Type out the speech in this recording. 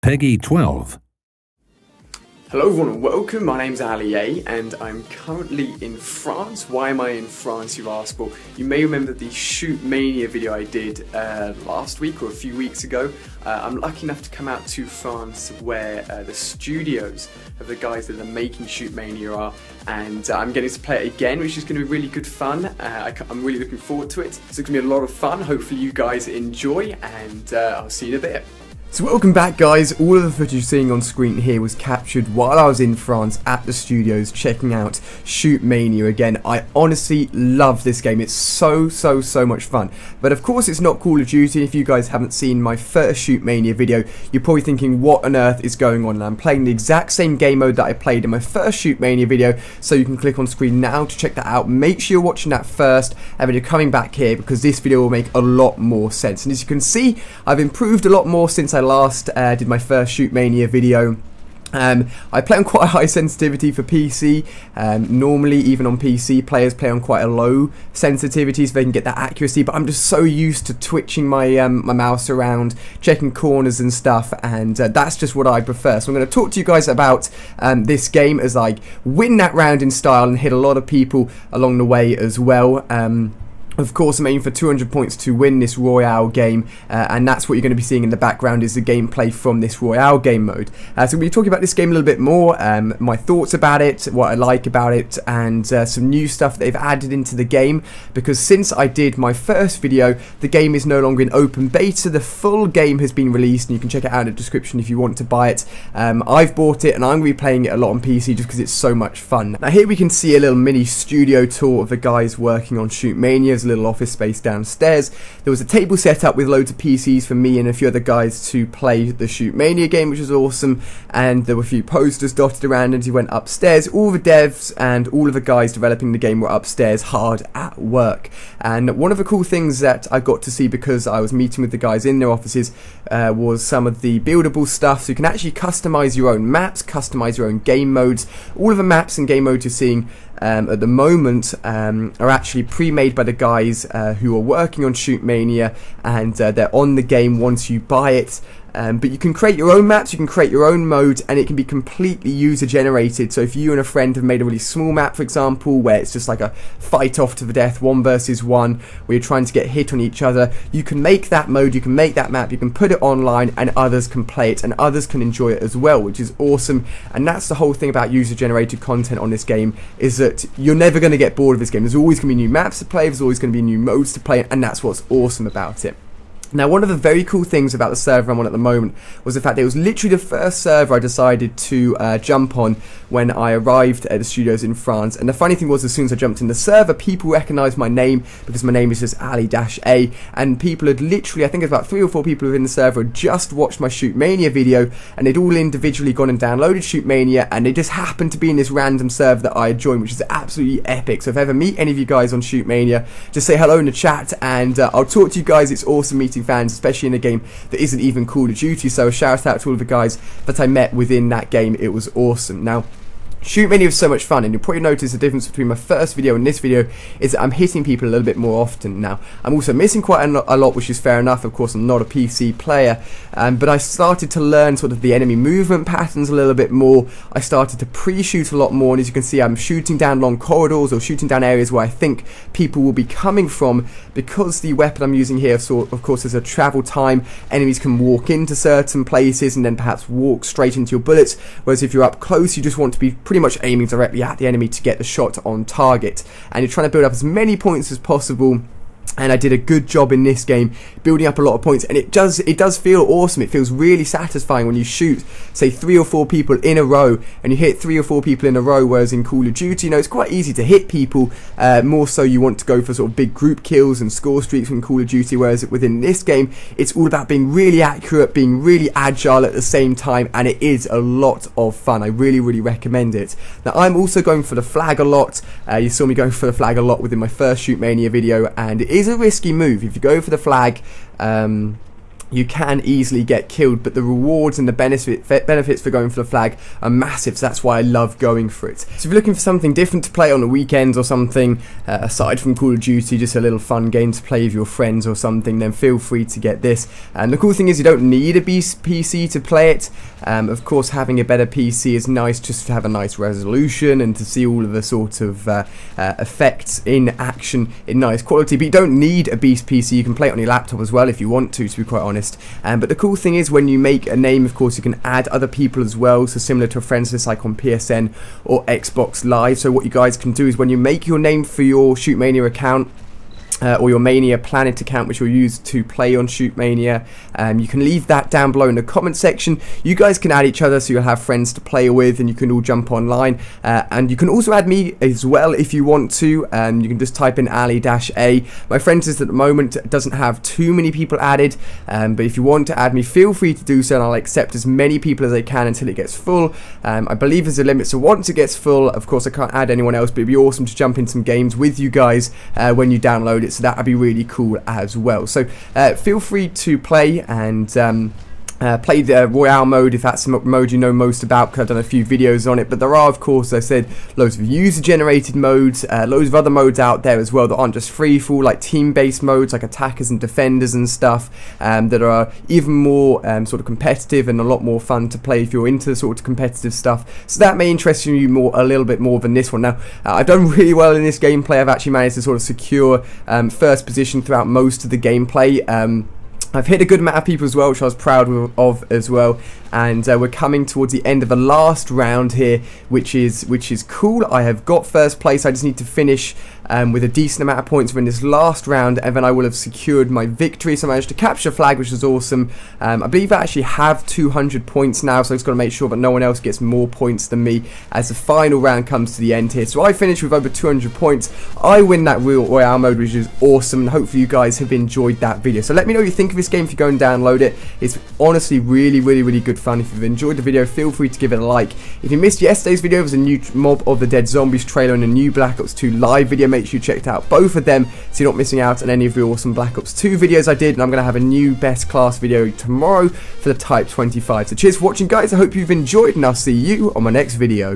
Peggy 12. Hello everyone and welcome, my name's Ali A and I'm currently in France. Why am I in France, you've asked? Well, you may remember the Shootmania video I did last week or a few weeks ago. I'm lucky enough to come out to France where the studios of the guys that are making Shootmania are, and I'm getting to play it again, which is going to be really good fun. I'm really looking forward to it. So it's going to be a lot of fun. Hopefully you guys enjoy, and I'll see you in a bit. So welcome back guys, all of the footage you're seeing on screen here was captured while I was in France at the studios checking out Shootmania again. I honestly love this game, it's so much fun. But of course it's not Call of Duty. If you guys haven't seen my first Shootmania video, you're probably thinking what on earth is going on, and I'm playing the exact same game mode that I played in my first Shootmania video, so you can click on screen now to check that out. Make sure you're watching that first and then you're coming back here because this video will make a lot more sense. And as you can see, I've improved a lot more since I last did my first Shootmania video. I play on quite a high sensitivity for PC. Normally, even on PC, players play on quite a low sensitivity so they can get that accuracy, but I'm just so used to twitching my my mouse around, checking corners and stuff, and that's just what I prefer. So I'm going to talk to you guys about this game as I win that round in style and hit a lot of people along the way as well. Of course, I'm aiming for 200 points to win this Royale game, and that's what you're going to be seeing in the background is the gameplay from this Royale game mode. So we'll be talking about this game a little bit more, my thoughts about it, what I like about it, and some new stuff they've added into the game, because since I did my first video, the game is no longer in open beta. The full game has been released, and you can check it out in the description if you want to buy it. I've bought it, and I'm going to be playing it a lot on PC just because it's so much fun. Now here we can see a little mini studio tour of the guys working on Shootmania. Little office space downstairs. There was a table set up with loads of PCs for me and a few other guys to play the Shootmania game, which was awesome, and there were a few posters dotted around as you went upstairs. All the devs and all of the guys developing the game were upstairs hard at work, and one of the cool things that I got to see because I was meeting with the guys in their offices was some of the buildable stuff, so you can actually customize your own maps, customize your own game modes. All of the maps and game modes you're seeing at the moment are actually pre-made by the guys who are working on Shootmania, and they're on the game once you buy it. But you can create your own maps, you can create your own modes, and it can be completely user generated. So if you and a friend have made a really small map, for example, where it's just like a fight off to the death, 1 versus 1, where you're trying to get hit on each other, you can make that mode, you can make that map, you can put it online, and others can play it, and others can enjoy it as well, which is awesome. And that's the whole thing about user generated content on this game, is that you're never going to get bored of this game. There's always going to be new maps to play, there's always going to be new modes to play, and that's what's awesome about it. Now, one of the very cool things about the server I'm on at the moment was the fact that it was literally the first server I decided to jump on when I arrived at the studios in France. And the funny thing was, as soon as I jumped in the server, people recognised my name because my name is just Ali-A, and people had literally, I think about 3 or 4 people within the server had just watched my Shootmania video, and they'd all individually gone and downloaded Shootmania, and they just happened to be in this random server that I had joined, which is absolutely epic. So if I ever meet any of you guys on Shootmania, just say hello in the chat, and I'll talk to you guys. It's awesome meeting fans, especially in a game that isn't even Call of Duty. So a shout out to all of the guys that I met within that game. It was awesome. Now, Shootmania was so much fun, and you'll probably notice the difference between my first video and this video is that I'm hitting people a little bit more often now. I'm also missing quite a lot, which is fair enough. Of course, I'm not a PC player, but I started to learn sort of the enemy movement patterns a little bit more. I started to pre-shoot a lot more, and as you can see, I'm shooting down long corridors or shooting down areas where I think people will be coming from, because the weapon I'm using here, of course, is a travel time. Enemies can walk into certain places and then perhaps walk straight into your bullets, whereas if you're up close, you just want to be pretty much aiming directly at the enemy to get the shot on target, and you're trying to build up as many points as possible. And I did a good job in this game building up a lot of points, and it does feel awesome. It feels really satisfying when you shoot, say, 3 or 4 people in a row, and you hit 3 or 4 people in a row, whereas in Call of Duty, you know, it's quite easy to hit people. More so you want to go for sort of big group kills and score streaks in Call of Duty, whereas within this game, it's all about being really accurate, being really agile at the same time, and it is a lot of fun. I really recommend it. Now, I'm also going for the flag a lot. You saw me going for the flag a lot within my first Shootmania video, and it is a risky move. If you go for the flag, you can easily get killed, but the rewards and the benefits for going for the flag are massive, so that's why I love going for it. So if you're looking for something different to play on the weekends or something, aside from Call of Duty, just a little fun game to play with your friends or something, then feel free to get this. And the cool thing is you don't need a PC to play it. Of course, having a better PC is nice just to have a nice resolution and to see all of the sort of effects in action in nice quality, but you don't need a beast PC. You can play it on your laptop as well if you want to be quite honest. But the cool thing is when you make a name, of course, you can add other people as well, so similar to a friends list like on PSN or Xbox Live. So what you guys can do is when you make your name for your Shootmania account, or your Mania Planet account, which you'll use to play on Shootmania, you can leave that down below in the comment section. You guys can add each other, so you'll have friends to play with and you can all jump online, and you can also add me as well if you want to. You can just type in Ali-A. My friends list at the moment doesn't have too many people added, but if you want to add me, feel free to do so, and I'll accept as many people as I can until it gets full. I believe there's a limit, so once it gets full, of course I can't add anyone else, but it'd be awesome to jump in some games with you guys when you download it. So that would be really cool as well. So feel free to play and play the Royale mode if that's the mode you know most about, because I've done a few videos on it. But there are, of course, as I said, loads of user-generated modes, loads of other modes out there as well that aren't just free-for-all, like team-based modes like attackers and defenders and stuff, that are even more sort of competitive and a lot more fun to play if you're into the sort of competitive stuff. So that may interest you a little bit more than this one. Now, I've done really well in this gameplay. I've actually managed to sort of secure first position throughout most of the gameplay. I've hit a good amount of people as well, which I was proud of as well. And we're coming towards the end of the last round here, which is cool. I have got first place. I just need to finish with a decent amount of points in this last round, and then I will have secured my victory. So I managed to capture a flag, which is awesome. I believe I actually have 200 points now, so I've just got to make sure that no one else gets more points than me as the final round comes to the end here. So I finished with over 200 points. I win that Royale mode, which is awesome, and hopefully you guys have enjoyed that video. So let me know what you think of this game if you go and download it. It's honestly really good fun. If you've enjoyed the video, feel free to give it a like. If you missed yesterday's video, there's a new Mob of the Dead Zombies trailer and a new Black Ops 2 live video. Make sure you check out both of them so you're not missing out on any of the awesome Black Ops 2 videos I did. And I'm going to have a new best class video tomorrow for the Type 25. So cheers for watching, guys. I hope you've enjoyed, and I'll see you on my next video.